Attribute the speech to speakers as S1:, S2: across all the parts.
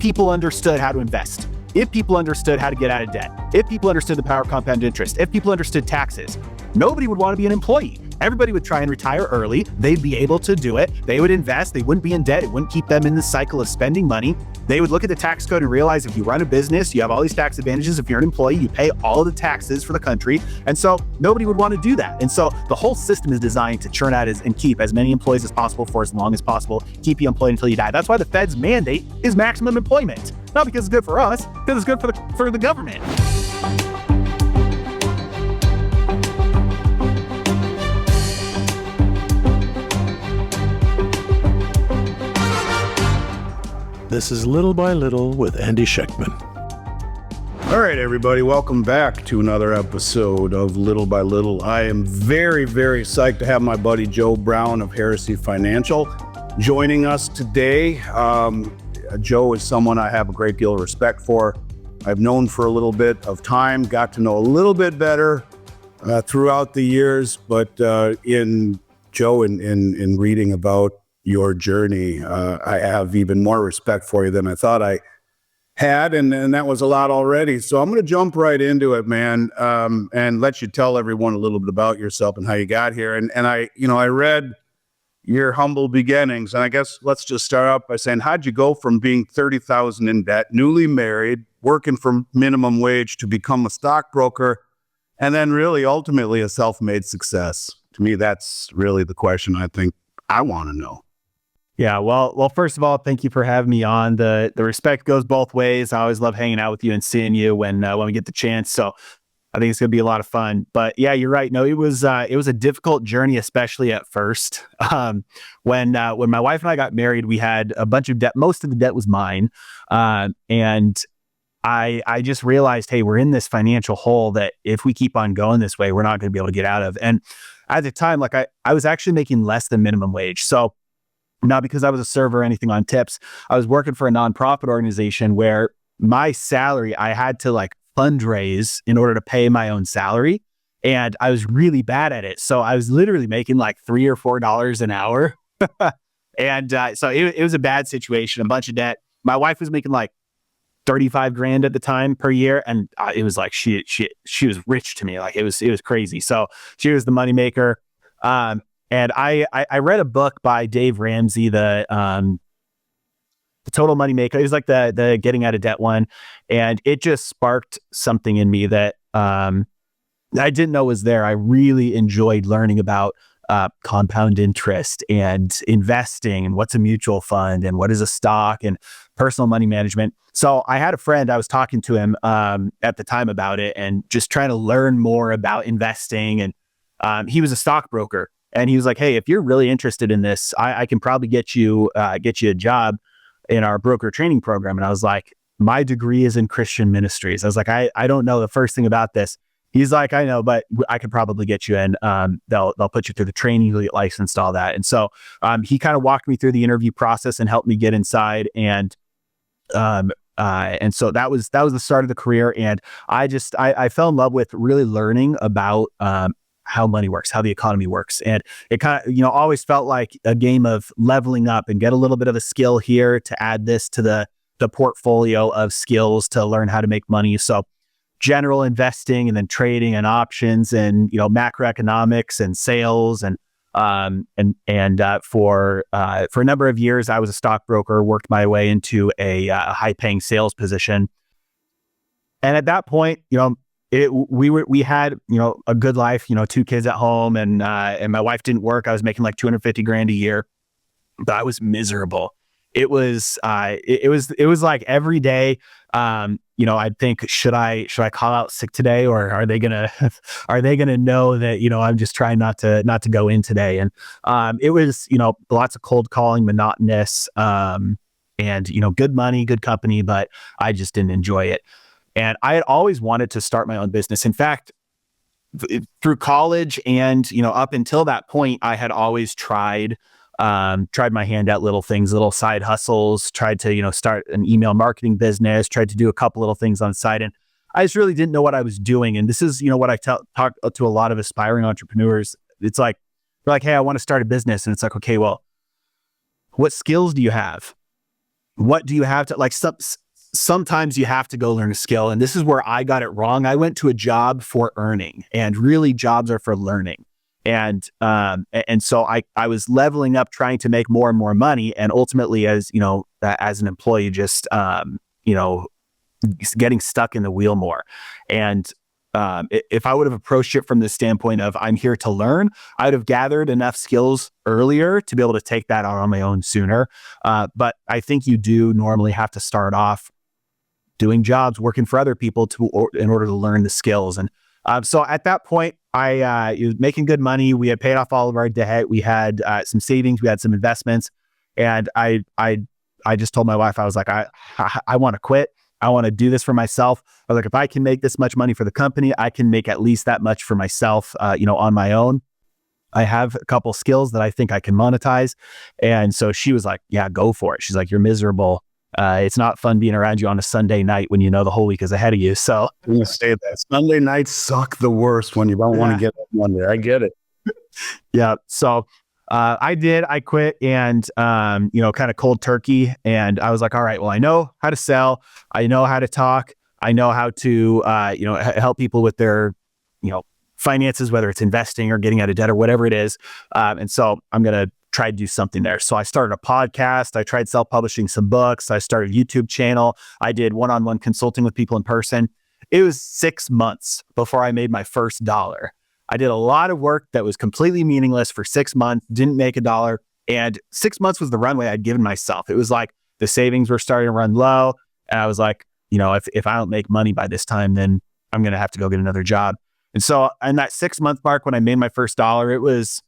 S1: people understood how to invest, if people understood how to get out of debt, if people understood the power of compound interest, if people understood taxes, nobody would want to be an employee. Everybody would try and retire early. They'd be able to do it. They would invest. They wouldn't be in debt. It wouldn't keep them in the cycle of spending money. They would look at the tax code and realize if you run a business, you have all these tax advantages. If you're an employee, you pay all of the taxes for the country. And so nobody would want to do that. And so the whole system is designed to churn out and keep as many employees as possible for as long as possible, keep you employed until you die. That's why the Fed's mandate is maximum employment. Not because it's good for us, because it's good for the government.
S2: This is Little by Little with Andy Schectman.
S3: All right, everybody, welcome back to another episode of Little by Little. I am very, very psyched to have my buddy Joe Brown of Heresy Financial joining us today. Joe is someone I have a great deal of respect for. I've known for a little bit of time, got to know a little bit better throughout the years, but in reading about your journey, I have even more respect for you than I thought I had, and that was a lot already. So I'm going to jump right into it, man, and let you tell everyone a little bit about yourself and how you got here. And I read your humble beginnings, and I guess let's just start out by saying, how'd you go from being $30,000 in debt, newly married, working for minimum wage, to become a stockbroker, and then really ultimately a self-made success? To me, that's really the question I think I want to know.
S1: Yeah, well, first of all, thank you for having me on. The respect goes both ways. I always love hanging out with you and seeing you when we get the chance. So I think it's gonna be a lot of fun. But yeah, you're right. No, it was a difficult journey, especially at first. When my wife and I got married, we had a bunch of debt. Most of the debt was mine, and I just realized, hey, we're in this financial hole that if we keep on going this way, we're not going to be able to get out of. And at the time, like I was actually making less than minimum wage. So not because I was a server or anything on tips. I was working for a nonprofit organization where my salary, I had to like fundraise in order to pay my own salary. And I was really bad at it. So I was literally making like $3 or $4 an hour. And so it was a bad situation, a bunch of debt. My wife was making like 35 grand at the time per year. And it was like, she was rich to me. Like it was crazy. So she was the moneymaker. And I read a book by Dave Ramsey, the Total Moneymaker. It was like the getting out of debt one. And it just sparked something in me that I didn't know was there. I really enjoyed learning about compound interest and investing and what's a mutual fund and what is a stock and personal money management. So I had a friend, I was talking to him at the time about it and just trying to learn more about investing. And he was a stockbroker. And he was like, hey, if you're really interested in this, I can probably get you a job in our broker training program. And I was like, my degree is in Christian ministries. I was like, I don't know the first thing about this. He's like, I know, but I could probably get you in. They'll put you through the training, you'll get licensed, all that. And so he kind of walked me through the interview process and helped me get inside. And so that was the start of the career. And I fell in love with really learning about how money works, how the economy works. And it kind of, always felt like a game of leveling up and get a little bit of a skill here to add this to the portfolio of skills to learn how to make money. So general investing and then trading and options and, macroeconomics and sales and for a number of years, I was a stockbroker, worked my way into a high paying sales position. And at that point, we had, a good life, 2 kids at home and my wife didn't work. I was making like 250 grand a year, but I was miserable. It was like every day, I'd think, should I call out sick today, or are they gonna know that, I'm just trying not to go in today. And it was, lots of cold calling, monotonous, and, good money, good company, but I just didn't enjoy it. And I had always wanted to start my own business. In fact, through college and, up until that point, I had always tried my hand at little things, little side hustles, tried to, start an email marketing business, tried to do a couple little things on the side. And I just really didn't know what I was doing. And this is, what I talk to a lot of aspiring entrepreneurs. It's like, they're like, hey, I want to start a business. And it's like, okay, well, what skills do you have? what do you have to like? Sometimes you have to go learn a skill, and this is where I got it wrong. I went to a job for earning, and really jobs are for learning. And so I was leveling up, trying to make more and more money, and ultimately, as you know, as an employee, just you know, getting stuck in the wheel more. And if I would have approached it from the standpoint of I'm here to learn, I would have gathered enough skills earlier to be able to take that out on my own sooner. But I think you do normally have to start off doing jobs, working for other people in order to learn the skills. And so at that point, I was making good money. We had paid off all of our debt. We had some savings. We had some investments. And I just told my wife, I was like, I want to quit. I want to do this for myself. I was like, if I can make this much money for the company, I can make at least that much for myself, on my own. I have a couple skills that I think I can monetize. And so she was like, yeah, go for it. She's like, you're miserable. It's not fun being around you on a Sunday night when you know the whole week is ahead of you. So
S3: I'm going to say that Sunday nights suck the worst when you don't want to get up Monday. I get it.
S1: yeah. So I quit and, kind of cold turkey. And I was like, all right, well, I know how to sell. I know how to talk. I know how to, help people with their, finances, whether it's investing or getting out of debt or whatever it is. And so I'm going to try to do something there. So I started a podcast. I tried self-publishing some books. I started a YouTube channel. I did one-on-one consulting with people in person. It was 6 months before I made my first dollar. I did a lot of work that was completely meaningless for 6 months, didn't make a dollar. And 6 months was the runway I'd given myself. It was like the savings were starting to run low. And I was like, if I don't make money by this time, then I'm going to have to go get another job. And so in that 6 month mark, when I made my first dollar, it was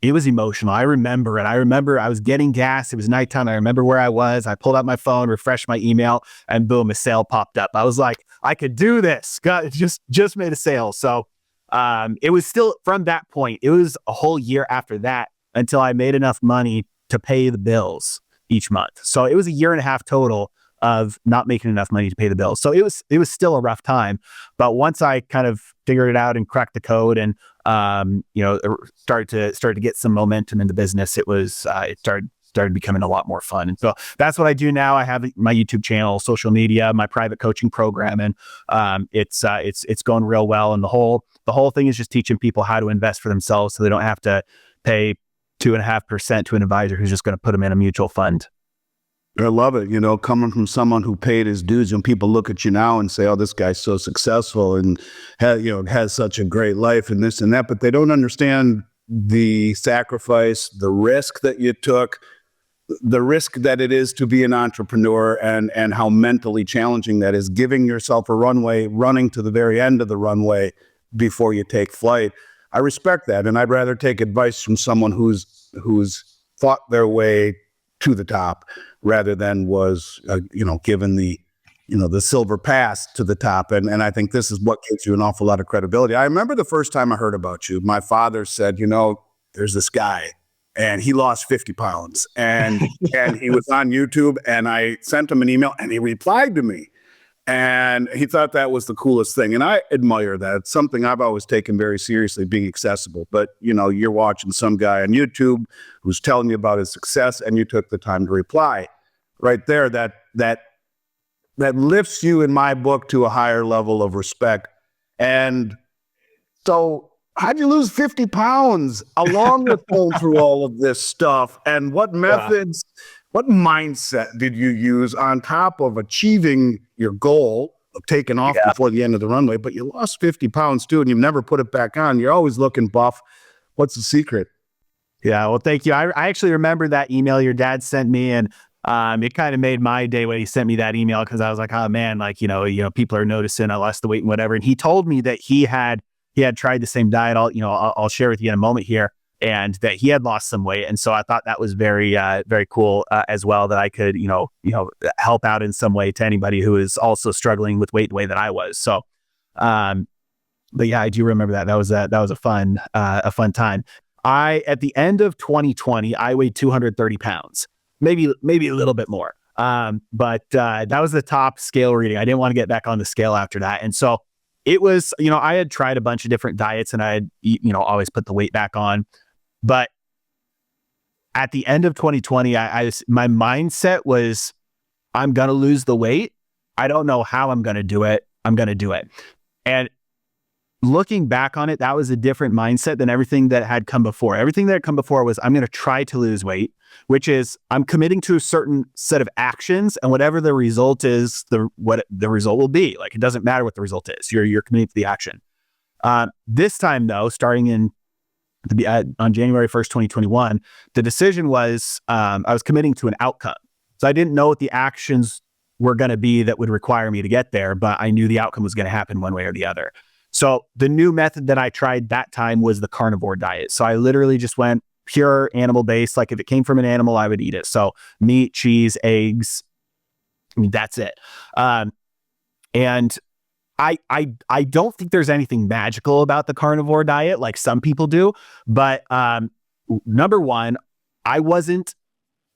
S1: emotional. I remember it. I remember I was getting gas. It was nighttime. I remember where I was. I pulled out my phone, refreshed my email, and boom, a sale popped up. I was like, I could do this. God, just made a sale. So it was still from that point, it was a whole year after that until I made enough money to pay the bills each month. So it was a year and a half total of not making enough money to pay the bills. So it was still a rough time. But once I kind of figured it out and cracked the code and started to get some momentum in the business, it started becoming a lot more fun. And so that's what I do now. I have my YouTube channel, social media, my private coaching program, and it's going real well. And the whole thing is just teaching people how to invest for themselves, so they don't have to pay 2.5% to an advisor who's just going to put them in a mutual fund.
S3: I love it. Coming from someone who paid his dues, and people look at you now and say, oh, this guy's so successful and has such a great life and this and that, but they don't understand the sacrifice, the risk that you took, the risk that it is to be an entrepreneur, and how mentally challenging that is, giving yourself a runway, running to the very end of the runway before you take flight. I respect that. And I'd rather take advice from someone who's fought their way to the top rather than was, given the silver pass to the top. And I think this is what gives you an awful lot of credibility. I remember the first time I heard about you, my father said, there's this guy and he lost 50 pounds and he was on YouTube, and I sent him an email and he replied to me. And he thought that was the coolest thing. And I admire that. It's something I've always taken very seriously, being accessible. But, you're watching some guy on YouTube who's telling you about his success, and you took the time to reply. Right there, that lifts you, in my book, to a higher level of respect. And so how'd you lose 50 pounds along with going through all of this stuff? And what methods... What mindset did you use on top of achieving your goal of taking off before the end of the runway? But you lost 50 pounds too, and you've never put it back on. You're always looking buff. What's the secret?
S1: Yeah, well, thank you. I actually remember that email your dad sent me, and it kind of made my day when he sent me that email, because I was like, oh man, people are noticing I lost the weight and whatever. And he told me that he had tried the same diet. I'll share with you in a moment here. And that he had lost some weight. And so I thought that was very, very cool as well, that I could, help out in some way to anybody who is also struggling with weight the way that I was. So, but yeah, I do remember that. That was a fun time. At the end of 2020, I weighed 230 pounds, maybe a little bit more. But that was the top scale reading. I didn't want to get back on the scale after that. And so it was, I had tried a bunch of different diets, and I had, always put the weight back on. But at the end of 2020, my mindset was, I'm going to lose the weight. I don't know how I'm going to do it. I'm going to do it. And looking back on it, that was a different mindset than everything that had come before. Everything that had come before was, I'm going to try to lose weight, which is I'm committing to a certain set of actions, and whatever the result is, what the result will be. Like, it doesn't matter what the result is. You're committing to the action. This time though, starting on January 1st, 2021, the decision was, I was committing to an outcome. So I didn't know what the actions were going to be that would require me to get there, but I knew the outcome was going to happen one way or the other. So the new method that I tried that time was the carnivore diet. So I literally just went pure animal based. Like, if it came from an animal, I would eat it. So meat, cheese, eggs. I mean, that's it. And I don't think there's anything magical about the carnivore diet like some people do. But number one, I wasn't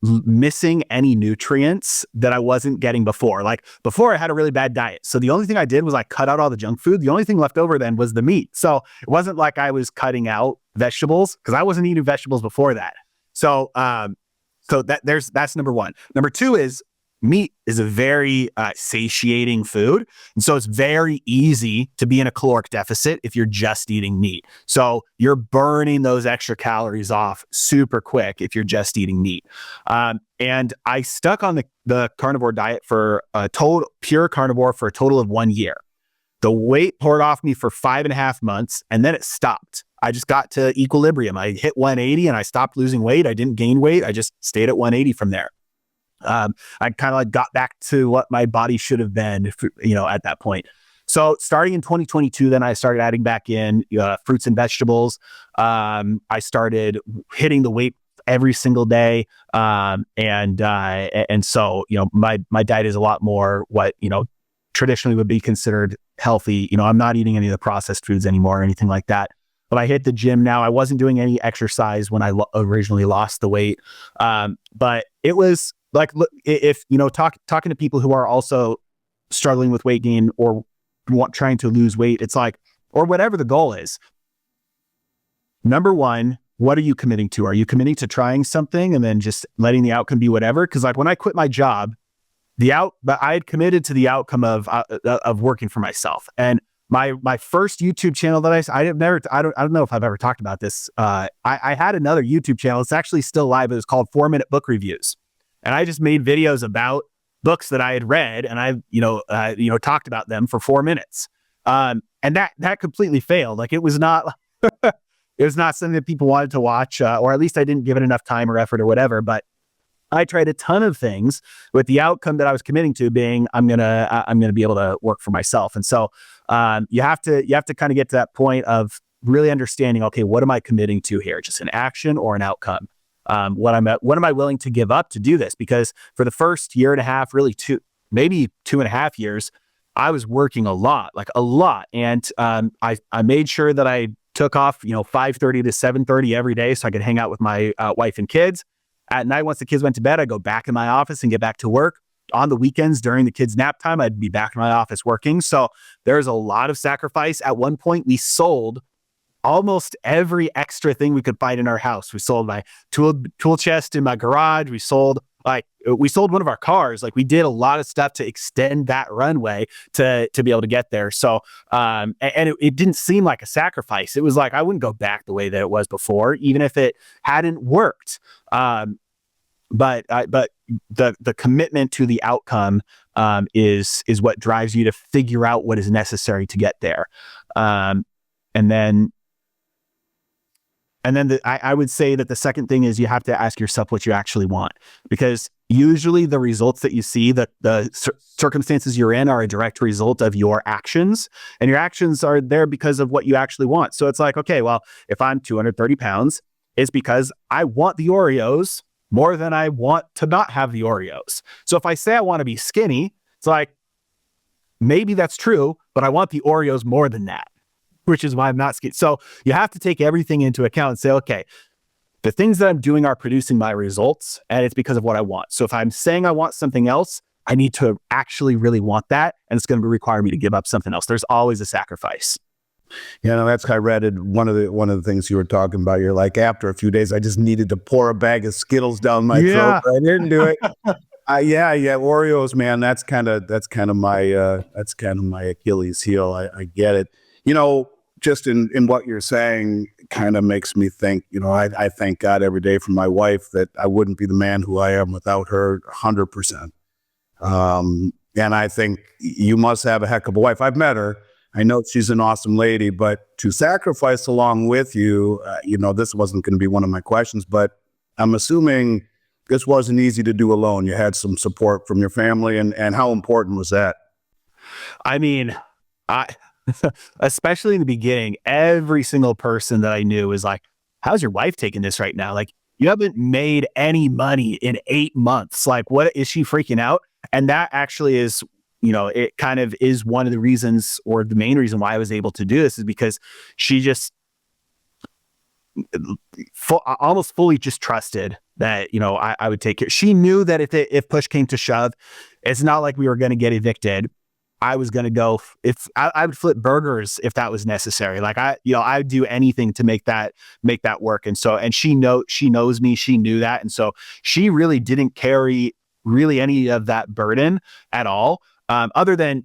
S1: missing any nutrients that I wasn't getting before. Like, before, I had a really bad diet. So the only thing I did was I cut out all the junk food. The only thing left over then was the meat. So it wasn't like I was cutting out vegetables, because I wasn't eating vegetables before that. So that's number one. Number two is, meat is a very satiating food. And so it's very easy to be in a caloric deficit if you're just eating meat. So you're burning those extra calories off super quick if you're just eating meat. And I stuck on the carnivore diet for pure carnivore for a total of 1 year. The weight poured off me for 5.5 months, and then it stopped. I just got to equilibrium. I hit 180 and I stopped losing weight. I didn't gain weight. I just stayed at 180 from there. I kind of like got back to what my body should have been, at that point. So starting in 2022, then I started adding back in fruits and vegetables. I started hitting the weight every single day. And so, my diet is a lot more what, traditionally would be considered healthy. I'm not eating any of the processed foods anymore or anything like that. But I hit the gym now. I wasn't doing any exercise when I originally lost the weight. But it was like, if, talking to people who are also struggling with weight gain or trying to lose weight, it's like, or whatever the goal is. Number one, what are you committing to? Are you committing to trying something and then just letting the outcome be whatever? Because like, when I quit my job, but I had committed to the outcome of working for myself. And my first YouTube channel that I don't know if I've ever talked about this. I had another YouTube channel. It's actually still live. It was called 4-Minute Book Reviews. And I just made videos about books that I had read, and I, talked about them for 4 minutes. And that completely failed. Like, it was not, it was not something that people wanted to watch, or at least I didn't give it enough time or effort or whatever. But I tried a ton of things with the outcome that I was committing to being, I'm gonna be able to work for myself. And so you have to kind of get to that point of really understanding, okay, what am I committing to here? Just an action or an outcome? What am I willing to give up to do this? Because for the first year and a half, really maybe 2.5 years, I was working a lot. And I made sure that I took off, 5:30 to 7:30 every day so I could hang out with my wife and kids. At night, once the kids went to bed, I'd go back in my office and get back to work. On the weekends, during the kids' nap time, I'd be back in my office working. So there's a lot of sacrifice. At one point, we sold almost every extra thing we could find in our house. We sold my tool chest in my garage. We sold one of our cars. Like, we did a lot of stuff to extend that runway to be able to get there. So, and it didn't seem like a sacrifice. It was like, I wouldn't go back the way that it was before, even if it hadn't worked. But the commitment to the outcome is what drives you to figure out what is necessary to get there. And then I would say that the second thing is you have to ask yourself what you actually want, because usually the results that you see, the circumstances you're in, are a direct result of your actions, and your actions are there because of what you actually want. So it's like, okay, well, if I'm 230 pounds, it's because I want the Oreos more than I want to not have the Oreos. So if I say I want to be skinny, it's like, maybe that's true, but I want the Oreos more than that, which is why I'm not skinny. So you have to take everything into account and say, okay, the things that I'm doing are producing my results, and it's because of what I want. So if I'm saying I want something else, I need to actually really want that, and it's going to require me to give up something else. There's always a sacrifice.
S3: That's, I read it. One of the things you were talking about, you're like, after a few days, I just needed to pour a bag of Skittles down my throat,
S1: Yeah.
S3: but I didn't do it. Yeah, Oreos, man. That's kind of my Achilles heel. I get it. Just in what you're saying, kind of makes me think. I thank God every day for my wife that I wouldn't be the man who I am without her, 100%. And I think you must have a heck of a wife. I've met her. I know she's an awesome lady, but to sacrifice along with you, this wasn't going to be one of my questions, but I'm assuming this wasn't easy to do alone. You had some support from your family, and how important was that?
S1: I mean, I, especially in the beginning, every single person that I knew was like, how's your wife taking this right now? Like, you haven't made any money in 8 months. Like, what is she freaking out? And that actually is, it kind of is one of the reasons, or the main reason why I was able to do this, is because she just almost fully just trusted that, I would take care. She knew that if push came to shove, it's not like we were going to get evicted. I was going to go, if I would flip burgers if that was necessary. Like I would do anything to make that work. And she knows me, she knew that. And so she really didn't carry really any of that burden at all. Other than,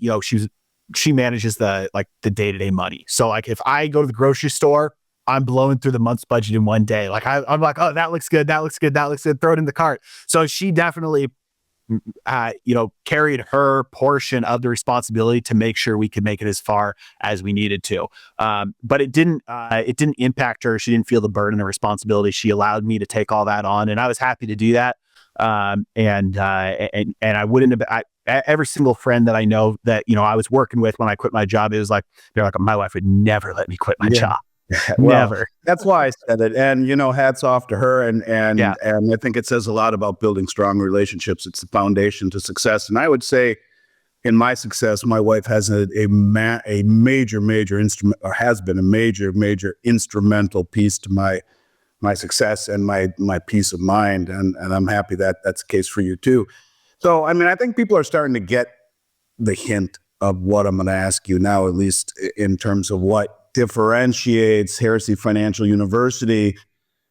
S1: she manages the day-to-day money. So like if I go to the grocery store, I'm blowing through the month's budget in one day. Like I'm like, oh, that looks good. That looks good. That looks good. Throw it in the cart. So she definitely carried her portion of the responsibility to make sure we could make it as far as we needed to. But it didn't impact her. She didn't feel the burden of responsibility. She allowed me to take all that on, and I was happy to do that. And I wouldn't have, every single friend that I know that, I was working with when I quit my job, it was like, they're like, my wife would never let me quit my job.
S3: Well,
S1: Never.
S3: that's why I said it. And, hats off to her. And
S1: Yeah.
S3: I think it says a lot about building strong relationships. It's the foundation to success. And I would say in my success, my wife has a major instrument, or has been a major instrumental piece to my success and my peace of mind. And I'm happy that that's the case for you too. So, I think people are starting to get the hint of what I'm going to ask you now, at least in terms of what differentiates Heresy Financial University,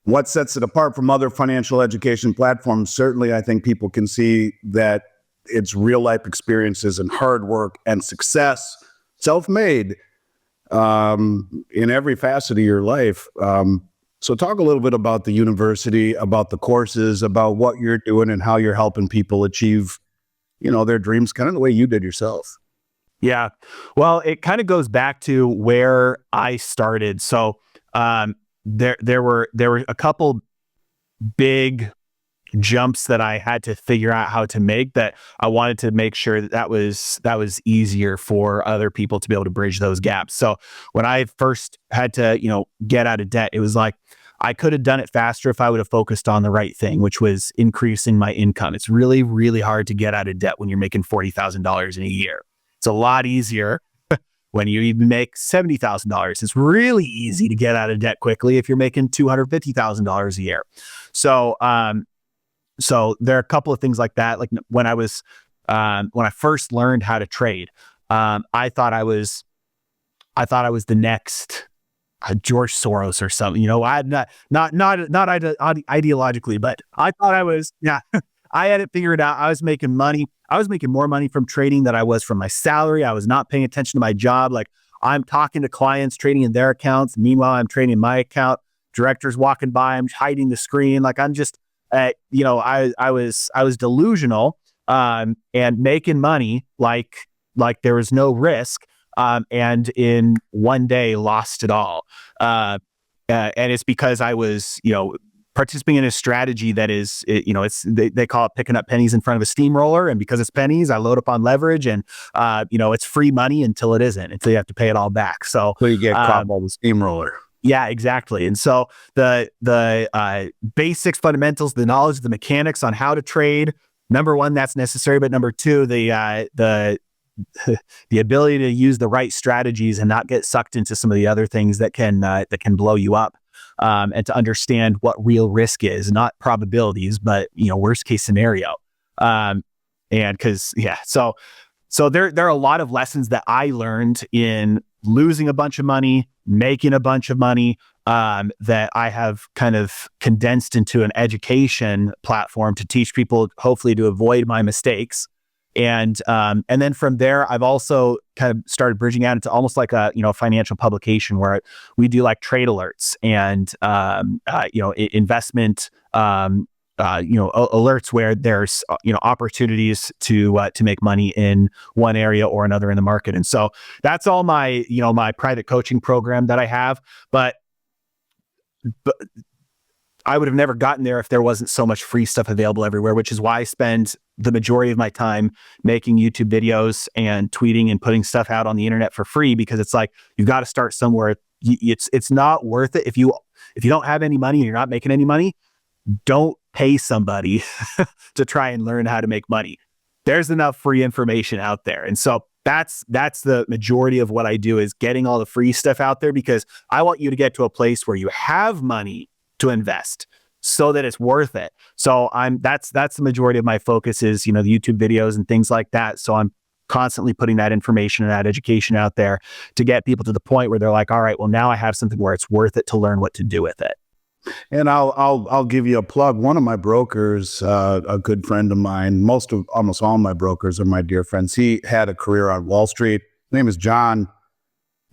S3: what sets it apart from other financial education platforms. Certainly, I think people can see that it's real life experiences and hard work and success, self-made, in every facet of your life. So talk a little bit about the university, about the courses, about what you're doing and how you're helping people achieve, their dreams, kind of the way you did yourself.
S1: Yeah. Well, it kind of goes back to where I started. So there were a couple big jumps that I had to figure out how to make, that I wanted to make sure that was easier for other people to be able to bridge those gaps. So when I first had to, get out of debt, it was like, I could have done it faster if I would have focused on the right thing, which was increasing my income. It's really, really hard to get out of debt when you're making $40,000 in a year. It's a lot easier when you even make $70,000. It's really easy to get out of debt quickly if you're making $250,000 a year. So, so there are a couple of things like that. Like when I first learned how to trade, I thought I was the next George Soros or something. I had not ideologically, but I thought I was. Yeah, I had it figured out. I was making money. I was making more money from trading than I was from my salary. I was not paying attention to my job. Like I'm talking to clients, trading in their accounts. Meanwhile, I'm trading in my account. Directors walking by, I'm hiding the screen. Like I'm just, I was delusional, and making money like there was no risk. And in one day lost it all. And it's because I was, participating in a strategy that is, they call it picking up pennies in front of a steamroller. And because it's pennies, I load up on leverage, and, it's free money until it isn't, until you have to pay it all back. So
S3: you get caught by the steamroller.
S1: Yeah, exactly. And so the basics, fundamentals, the knowledge, the mechanics on how to trade, number one, that's necessary. But number two, the ability to use the right strategies and not get sucked into some of the other things that can blow you up, and to understand what real risk is, not probabilities, but worst case scenario. So there are a lot of lessons that I learned in losing a bunch of money, making a bunch of money, that I have kind of condensed into an education platform to teach people, hopefully, to avoid my mistakes. And then from there, I've also kind of started bridging out into almost like a financial publication where we do like trade alerts and investment alerts where there's opportunities to make money in one area or another in the market. And so that's all my my private coaching program that I have. But I would have never gotten there if there wasn't so much free stuff available everywhere, which is why I spend the majority of my time making YouTube videos and tweeting and putting stuff out on the internet for free, because it's like, you've got to start somewhere. It's not worth it. If you don't have any money and you're not making any money, don't pay somebody to try and learn how to make money. There's enough free information out there. And so that's the majority of what I do, is getting all the free stuff out there, because I want you to get to a place where you have money to invest so that it's worth it. So that's the majority of my focus is, the YouTube videos and things like that. So I'm constantly putting that information and that education out there to get people to the point where they're like, all right, well, now I have something where it's worth it to learn what to do with it.
S3: And I'll give you a plug. One of my brokers, a good friend of mine, almost all my brokers are my dear friends. He had a career on Wall Street. His name is John.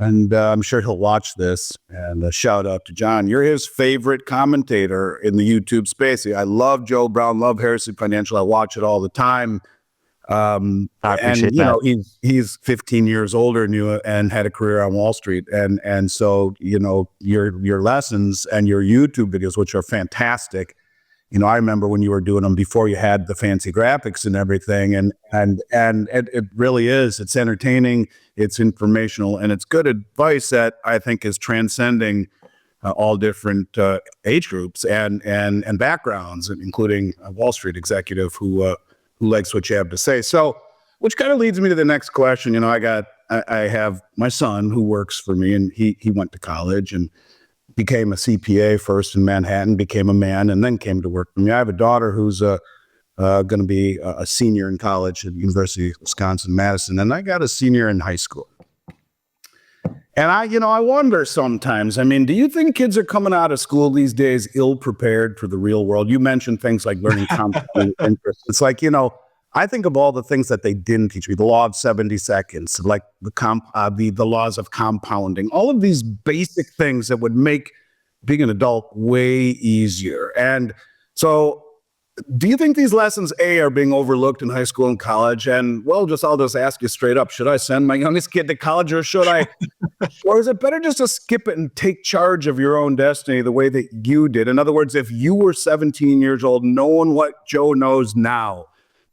S3: And I'm sure he'll watch this, and a shout out to John. You're his favorite commentator in the YouTube space. I love Joe Brown, love Heresy Financial. I watch it all the time.
S1: I appreciate that.
S3: He's 15 years older than you and had a career on Wall Street. And so, your lessons and your YouTube videos, which are fantastic. I remember when you were doing them before you had the fancy graphics and everything, and it really is. It's entertaining, it's informational, and it's good advice that I think is transcending all different age groups and backgrounds, including a Wall Street executive who likes what you have to say. So, which kind of leads me to the next question. I have my son who works for me, and he went to college and became a CPA first in Manhattan, became a man, and then came to work for me. I have a daughter who's going to be a senior in college at the University of Wisconsin-Madison, and I got a senior in high school. And I wonder sometimes, do you think kids are coming out of school these days ill-prepared for the real world? You mentioned things like learning compound interest. It's like, I think of all the things that they didn't teach me, the law of 70 seconds, like the laws of compounding, all of these basic things that would make being an adult way easier. And so do you think these lessons, are being overlooked in high school and college? And I'll just ask you straight up, should I send my youngest kid to college, or should I, or is it better just to skip it and take charge of your own destiny the way that you did? In other words, if you were 17 years old, knowing what Joe knows now,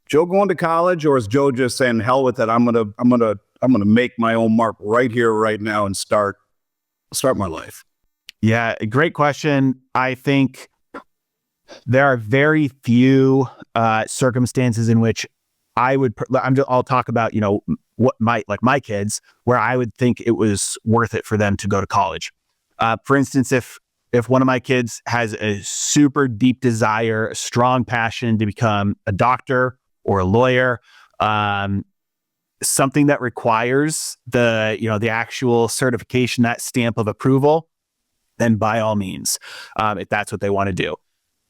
S3: Joe going to college, or is Joe just saying, hell with it, I'm gonna make my own mark right here, right now, and start my life?
S1: Yeah, great question. I think there are very few circumstances in which I'll talk about, what my kids, where I would think it was worth it for them to go to college. For instance, if one of my kids has a super deep desire, a strong passion to become a doctor or a lawyer, something that requires the actual certification, that stamp of approval, then by all means, if that's what they want to do.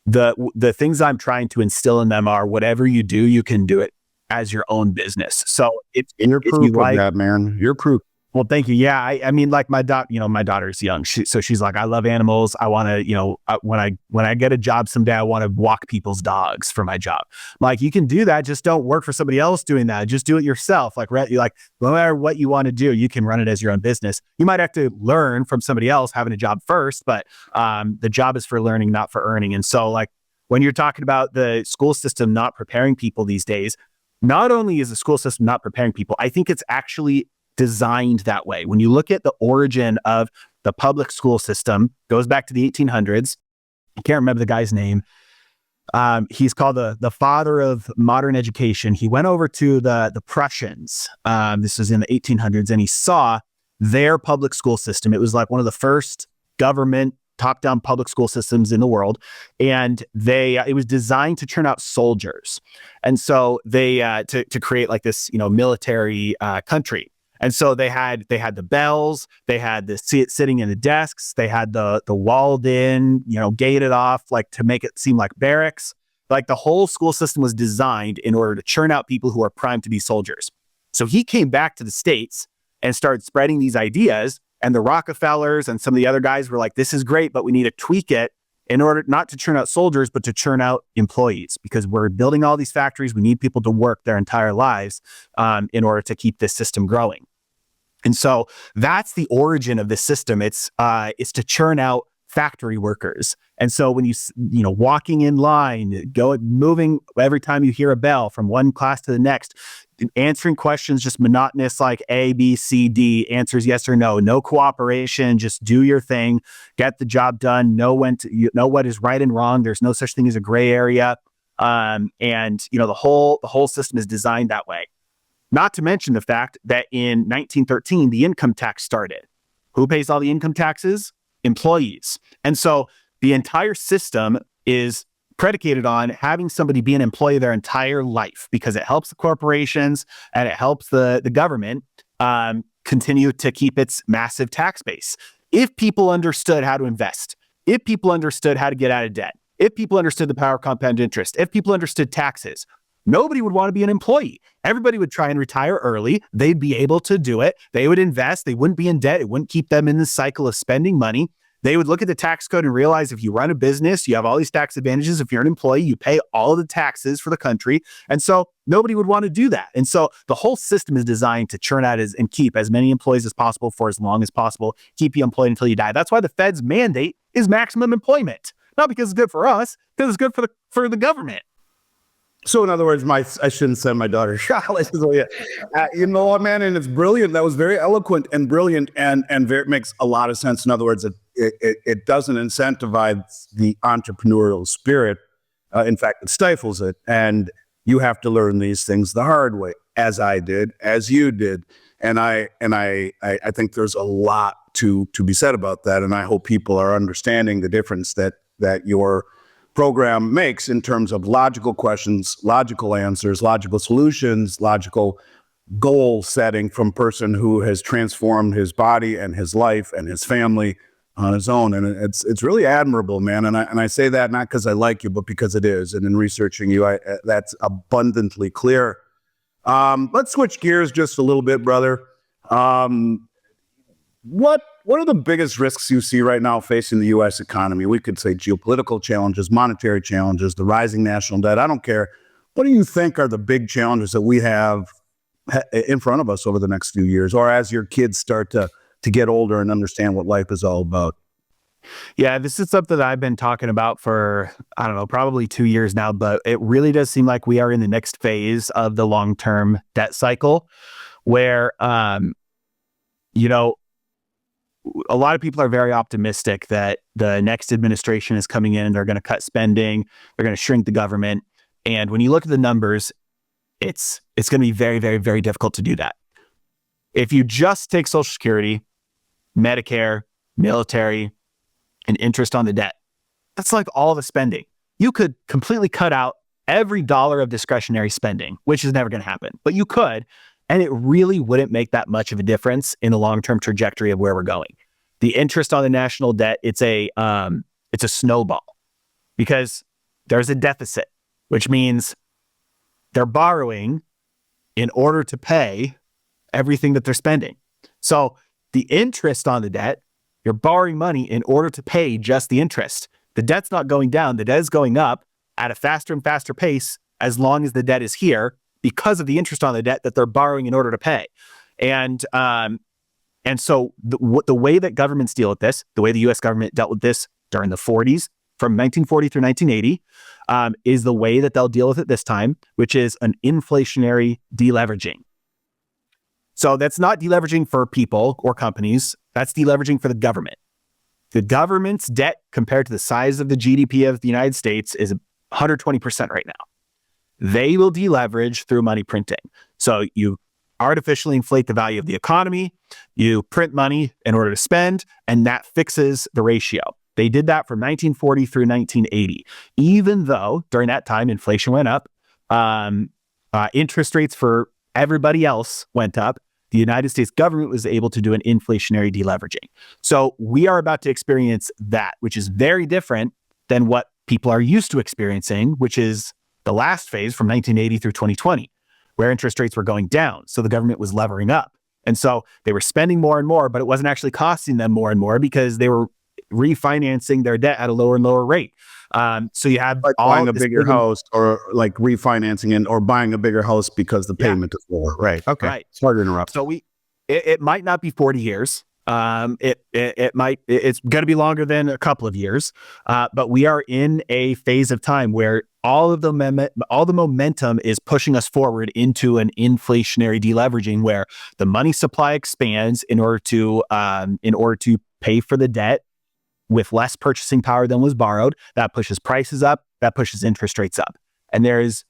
S1: The things I'm trying to instill in them are, whatever you do, you can do it as your own business. So
S3: you're proof of that, man. You're proof.
S1: Well, thank you. Yeah, I mean, like my daughter's young, so she's like, I love animals. I want to, when I get a job someday, I want to walk people's dogs for my job. Like, you can do that, just don't work for somebody else doing that. Just do it yourself. Like, no matter what you want to do, you can run it as your own business. You might have to learn from somebody else having a job first, but the job is for learning, not for earning. And so, like, when you're talking about the school system not preparing people these days, not only is the school system not preparing people, I think it's actually designed that way. When you look at the origin of the public school system, goes back to the 1800s. I can't remember the guy's name. He's called the father of modern education. He went over to the Prussians. This was in the 1800s, and he saw their public school system. It was like one of the first government top-down public school systems in the world, and it was designed to turn out soldiers, and so they to create like this military country. And so they had the bells, they had the sitting in the desks, they had the walled in, gated off, like to make it seem like barracks. Like the whole school system was designed in order to churn out people who are primed to be soldiers. So he came back to the States and started spreading these ideas. And the Rockefellers and some of the other guys were like, this is great, but we need to tweak it in order not to churn out soldiers, but to churn out employees, because we're building all these factories. We need people to work their entire lives in order to keep this system growing. And so that's the origin of this system. It's to churn out factory workers. And so when walking in line, moving every time you hear a bell from one class to the next, answering questions just monotonous, like A, B, C, D, answers yes or no, no cooperation, just do your thing, get the job done, know what is right and wrong. There's no such thing as a gray area. And the whole system is designed that way. Not to mention the fact that in 1913, the income tax started. Who pays all the income taxes? Employees. And so the entire system is predicated on having somebody be an employee their entire life, because it helps the corporations and it helps the government continue to keep its massive tax base. If people understood how to invest, if people understood how to get out of debt, if people understood the power of compound interest, if people understood taxes, nobody would want to be an employee. Everybody would try and retire early. They'd be able to do it. They would invest. They wouldn't be in debt. It wouldn't keep them in the cycle of spending money. They would look at the tax code and realize if you run a business, you have all these tax advantages. If you're an employee, you pay all of the taxes for the country. And so nobody would want to do that. And so the whole system is designed to churn out and keep as many employees as possible for as long as possible, keep you employed until you die. That's why the Fed's mandate is maximum employment. Not because it's good for us, because it's good for the government.
S3: So in other words, I shouldn't send my daughter to college. So yeah, you know what, man, and it's brilliant. That was very eloquent and brilliant, and it makes a lot of sense. In other words, it doesn't incentivize the entrepreneurial spirit. In fact, it stifles it, and you have to learn these things the hard way, as I did, as you did, and I think there's a lot to be said about that, and I hope people are understanding the difference that your program makes in terms of logical questions, logical answers, logical solutions, logical goal setting from a person who has transformed his body and his life and his family on his own. And it's really admirable, man. And I say that not because I like you, but because it is. And in researching you, that's abundantly clear. Let's switch gears just a little bit, brother. What are the biggest risks you see right now facing the U.S. economy? We could say geopolitical challenges, monetary challenges, the rising national debt. I don't care. What do you think are the big challenges that we have in front of us over the next few years, or as your kids start to get older and understand what life is all about?
S1: Yeah, this is something that I've been talking about for, I don't know, probably 2 years now, but it really does seem like we are in the next phase of the long-term debt cycle where, a lot of people are very optimistic that the next administration is coming in, they're going to cut spending, they're going to shrink the government. And when you look at the numbers, it's going to be very, very, very difficult to do that. If you just take Social Security, Medicare, military, and interest on the debt, that's like all the spending. You could completely cut out every dollar of discretionary spending, which is never going to happen, but you could. And it really wouldn't make that much of a difference in the long-term trajectory of where we're going. The interest on the national debt, it's a snowball because there's a deficit, which means they're borrowing in order to pay everything that they're spending. So the interest on the debt, you're borrowing money in order to pay just the interest. The debt's not going down. The debt is going up at a faster and faster pace as long as the debt is here, because of the interest on the debt that they're borrowing in order to pay. And so the way that governments deal with this, the way the U.S. government dealt with this during the 40s, from 1940 through 1980, is the way that they'll deal with it this time, which is an inflationary deleveraging. So that's not deleveraging for people or companies. That's deleveraging for the government. The government's debt compared to the size of the GDP of the United States is 120% right now. They will deleverage through money printing. So you artificially inflate the value of the economy, you print money in order to spend, and that fixes the ratio. They did that from 1940 through 1980. Even though during that time, inflation went up, interest rates for everybody else went up, the United States government was able to do an inflationary deleveraging. So we are about to experience that, which is very different than what people are used to experiencing, which is the last phase from 1980 through 2020, where interest rates were going down. So the government was levering up. And so they were spending more and more, but it wasn't actually costing them more and more because they were refinancing their debt at a lower and lower rate. So you have
S3: Like
S1: all
S3: buying a
S1: this
S3: bigger house, or like refinancing or buying a bigger house because the payment is lower. Right. Okay.
S1: Right.
S3: Sorry to interrupt.
S1: So it might not be 40 years. It's going to be longer than a couple of years. But we are in a phase of time where all the momentum is pushing us forward into an inflationary deleveraging, where the money supply expands in order to pay for the debt with less purchasing power than was borrowed. That pushes prices up. That pushes interest rates up. And there is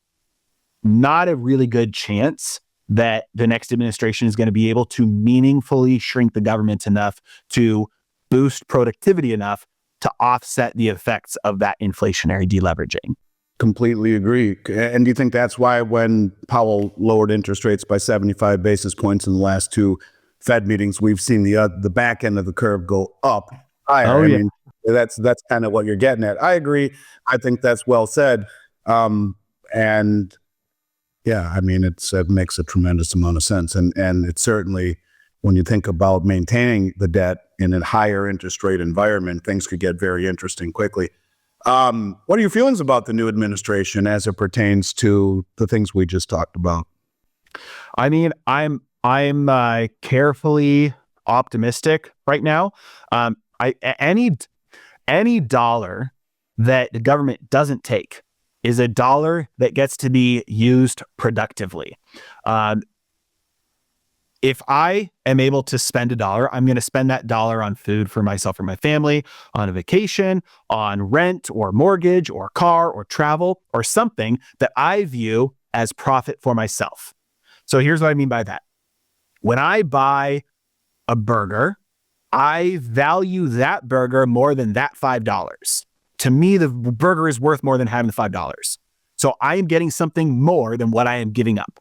S1: not a really good chance that the next administration is going to be able to meaningfully shrink the government enough to boost productivity enough to offset the effects of that inflationary deleveraging.
S3: Completely agree. And do you think that's why when Powell lowered interest rates by 75 basis points in the last two Fed meetings, we've seen the back end of the curve go up higher?
S1: Oh, yeah.
S3: I mean, that's kind of what you're getting at. I agree. I think that's well said. And yeah, I mean, it makes a tremendous amount of sense. And it's certainly, when you think about maintaining the debt in a higher interest rate environment, things could get very interesting quickly. What are your feelings about the new administration as it pertains to the things we just talked about?
S1: I mean, I'm carefully optimistic right now. Any dollar that the government doesn't take is a dollar that gets to be used productively. If I am able to spend a dollar, I'm going to spend that dollar on food for myself or my family, on a vacation, on rent or mortgage or car or travel or something that I view as profit for myself. So here's what I mean by that. When I buy a burger, I value that burger more than that $5. To me, the burger is worth more than having the $5. So I am getting something more than what I am giving up.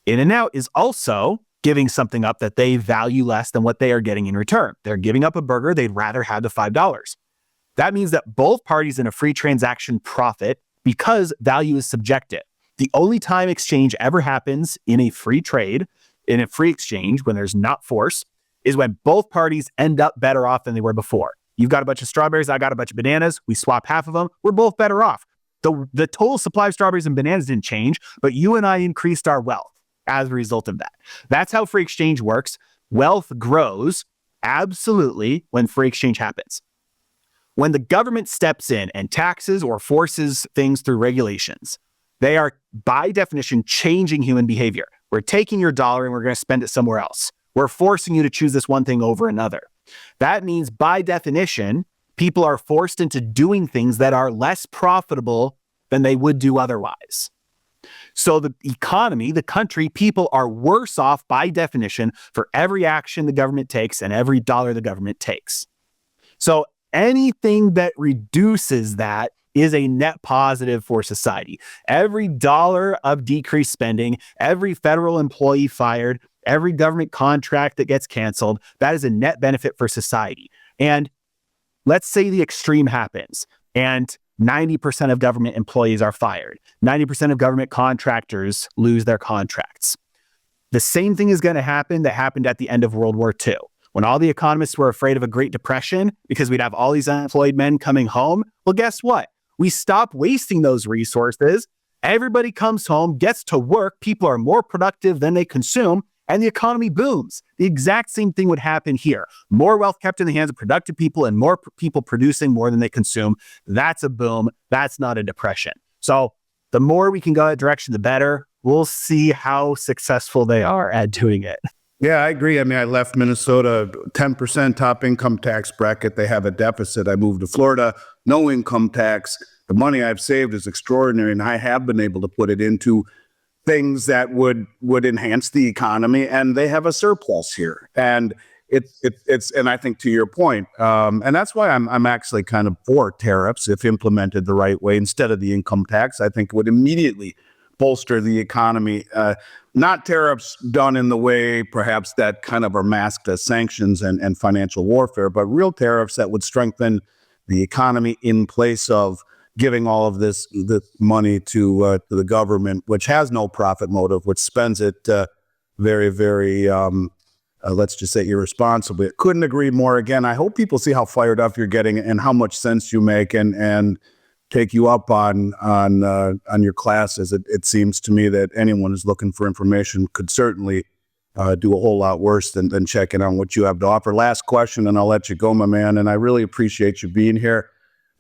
S1: In-N-Out is also giving something up that they value less than what they are getting in return. They're giving up a burger they'd rather have the $5. That means that both parties in a free transaction profit because value is subjective. The only time exchange ever happens in a free trade, in a free exchange, when there's not force, is when both parties end up better off than they were before. You've got a bunch of strawberries, I got a bunch of bananas, we swap half of them, we're both better off. The total supply of strawberries and bananas didn't change, but you and I increased our wealth as a result of that. That's how free exchange works. Wealth grows absolutely when free exchange happens. When the government steps in and taxes or forces things through regulations, they are, by definition, changing human behavior. We're taking your dollar and we're going to spend it somewhere else. We're forcing you to choose this one thing over another. That means, by definition, people are forced into doing things that are less profitable than they would do otherwise. So the economy, the country, people are worse off by definition for every action the government takes and every dollar the government takes. So anything that reduces that is a net positive for society. Every dollar of decreased spending, every federal employee fired, every government contract that gets canceled, that is a net benefit for society. And let's say the extreme happens and 90% of government employees are fired. 90% of government contractors lose their contracts. The same thing is going to happen that happened at the end of World War II. When all the economists were afraid of a Great Depression because we'd have all these unemployed men coming home, well, guess what? We stop wasting those resources. Everybody comes home, gets to work, people are more productive than they consume, and the economy booms. The exact same thing would happen here. More wealth kept in the hands of productive people and more people producing more than they consume. That's a boom. That's not a depression. So the more we can go that direction, the better. We'll see how successful they are at doing it.
S3: Yeah, I agree. I mean, I left Minnesota, 10% top income tax bracket. They have a deficit. I moved to Florida, no income tax. The money I've saved is extraordinary, and I have been able to put it into things that would enhance the economy, and they have a surplus here. And it's and I think to your point, and that's why I'm actually kind of for tariffs if implemented the right way instead of the income tax. I think it would immediately bolster the economy. Not tariffs done in the way perhaps that kind of are masked as sanctions and financial warfare, but real tariffs that would strengthen the economy in place of giving all of this money to the government, which has no profit motive, which spends it very, very, let's just say, irresponsibly. Couldn't agree more. Again, I hope people see how fired up you're getting and how much sense you make, and take you up on your classes. It seems to me that anyone who's looking for information could certainly do a whole lot worse than checking on what you have to offer. Last question, and I'll let you go, my man. And I really appreciate you being here.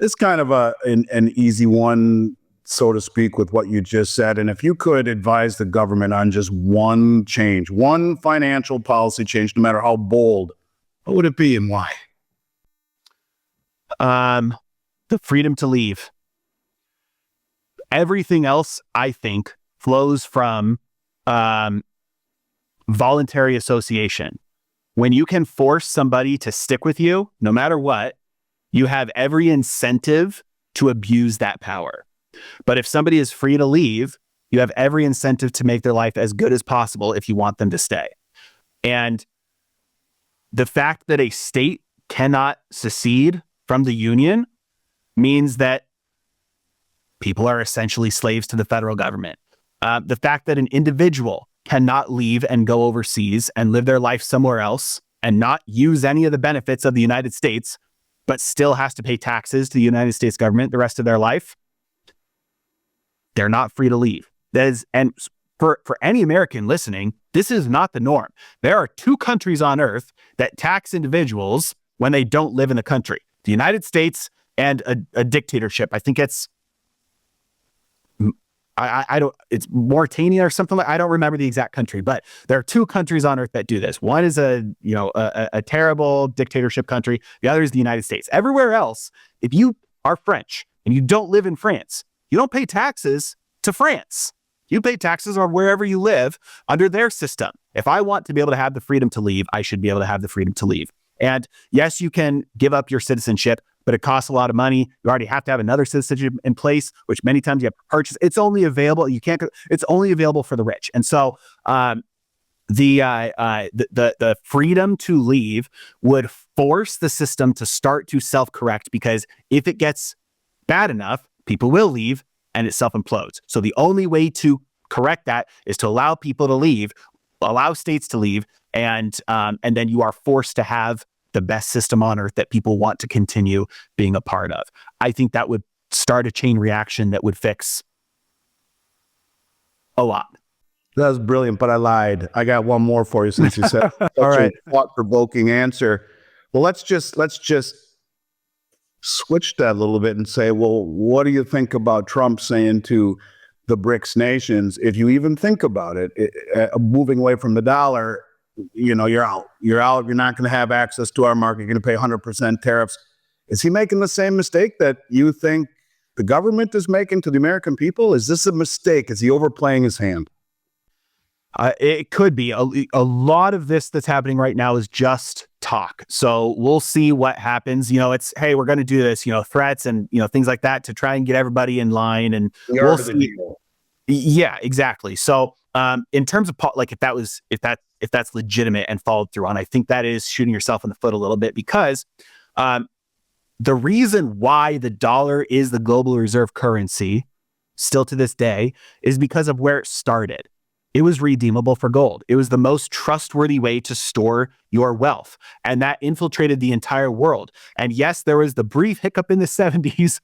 S3: It's kind of an easy one, so to speak, with what you just said. And if you could advise the government on just one change, one financial policy change, no matter how bold, what would it be and why?
S1: The freedom to leave. Everything else, I think, flows from voluntary association. When you can force somebody to stick with you, no matter what, you have every incentive to abuse that power. But if somebody is free to leave, you have every incentive to make their life as good as possible if you want them to stay. And the fact that a state cannot secede from the union means that people are essentially slaves to the federal government. The fact that an individual cannot leave and go overseas and live their life somewhere else and not use any of the benefits of the United States, but still has to pay taxes to the United States government the rest of their life, they're not free to leave. And for any American listening, this is not the norm. There are 2 countries on earth that tax individuals when they don't live in the country: the United States and a dictatorship. I think it's it's Mauritania or something like. I don't remember the exact country, but there are 2 countries on earth that do this. One is a terrible dictatorship country. The other is the United States. Everywhere else, if you are French and you don't live in France, you don't pay taxes to France. You pay taxes on wherever you live under their system. If I want to be able to have the freedom to leave, I should be able to have the freedom to leave. And yes, you can give up your citizenship, but it costs a lot of money. You already have to have another citizenship in place, which many times you have to purchase. It's only available. It's only available for the rich. And so the freedom to leave would force the system to start to self-correct, because if it gets bad enough, people will leave and it self-implodes. So the only way to correct that is to allow people to leave, allow states to leave, and then you are forced to have the best system on earth that people want to continue being a part of. I think that would start a chain reaction that would fix a lot.
S3: That was brilliant, but I lied. I got one more for you since you said
S1: All right.
S3: a thought-provoking answer. Well, let's just switch that a little bit and say, well, what do you think about Trump saying to the BRICS nations, if you even think about it, moving away from the dollar, you're out. You're not going to have access to our market. You're going to pay 100% tariffs. Is he making the same mistake that you think the government is making to the American people? Is this a mistake? Is he overplaying his hand?
S1: It could be. A lot of this that's happening right now is just talk. So we'll see what happens. It's, hey, we're going to do this, threats and, things like that to try and get everybody in line. And we'll see. Yeah, exactly. So in terms of if that's legitimate and followed through on, I think that is shooting yourself in the foot a little bit, because the reason why the dollar is the global reserve currency still to this day is because of where it started. It was redeemable for gold. It was the most trustworthy way to store your wealth. And that infiltrated the entire world. And yes, there was the brief hiccup in the 70s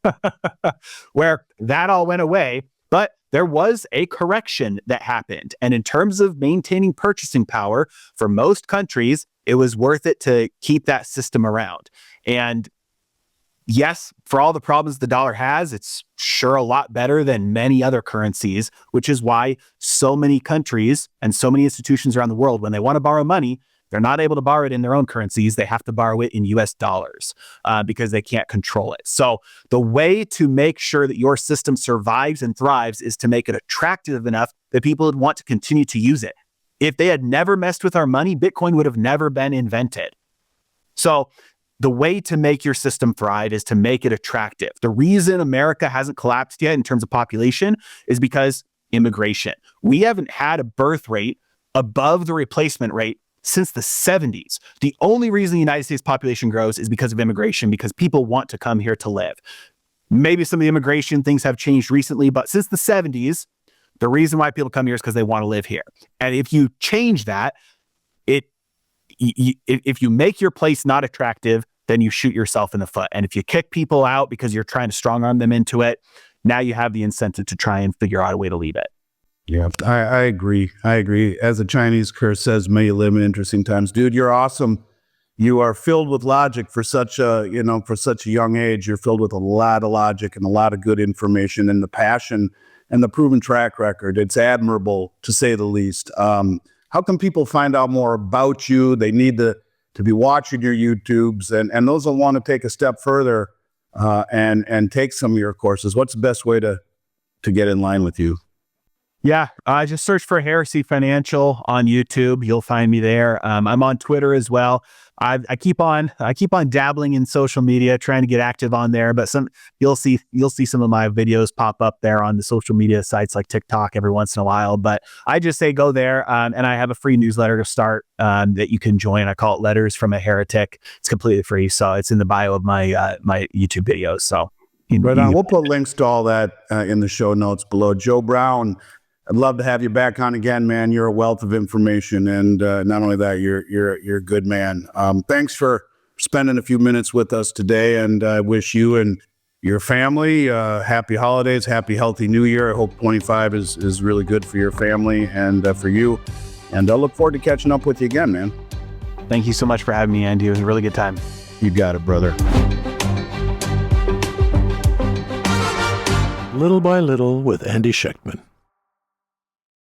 S1: where that all went away, but there was a correction that happened. And in terms of maintaining purchasing power for most countries, it was worth it to keep that system around. And yes, for all the problems the dollar has, it's sure a lot better than many other currencies, which is why so many countries and so many institutions around the world, when they want to borrow money, they're not able to borrow it in their own currencies. They have to borrow it in US dollars because they can't control it. So the way to make sure that your system survives and thrives is to make it attractive enough that people would want to continue to use it. If they had never messed with our money, Bitcoin would have never been invented. So the way to make your system thrive is to make it attractive. The reason America hasn't collapsed yet in terms of population is because immigration. We haven't had a birth rate above the replacement rate since the 70s. The only reason the United States population grows is because of immigration, because people want to come here to live. Maybe some of the immigration things have changed recently, but since the 70s, the reason why people come here is because they want to live here. And if you change that, if you make your place not attractive, then you shoot yourself in the foot. And if you kick people out because you're trying to strong arm them into it, now you have the incentive to try and figure out a way to leave it.
S3: Yeah, I agree. I agree. As the Chinese curse says, may you live in interesting times. Dude, you're awesome. You are filled with logic for such a young age. You're filled with a lot of logic and a lot of good information, and the passion and the proven track record. It's admirable, to say the least. How can people find out more about you? They need to be watching your YouTubes, and those that want to take a step further and take some of your courses. What's the best way to get in line with you?
S1: Yeah, just search for Heresy Financial on YouTube. You'll find me there. I'm on Twitter as well. I keep on dabbling in social media, trying to get active on there. But you'll see some of my videos pop up there on the social media sites like TikTok every once in a while. But I just say go there, and I have a free newsletter to start that you can join. I call it Letters from a Heretic. It's completely free, so it's in the bio of my my YouTube videos. So
S3: right on. We'll put links to all that in the show notes below. Joe Brown, I'd love to have you back on again, man. You're a wealth of information, and not only that, you're a good man. Thanks for spending a few minutes with us today, and I wish you and your family happy holidays, happy healthy New Year. I hope 25 is really good for your family and for you, and I look forward to catching up with you again, man.
S1: Thank you so much for having me, Andy. It was a really good time.
S3: You got it, brother.
S2: Little by Little with Andy Schectman.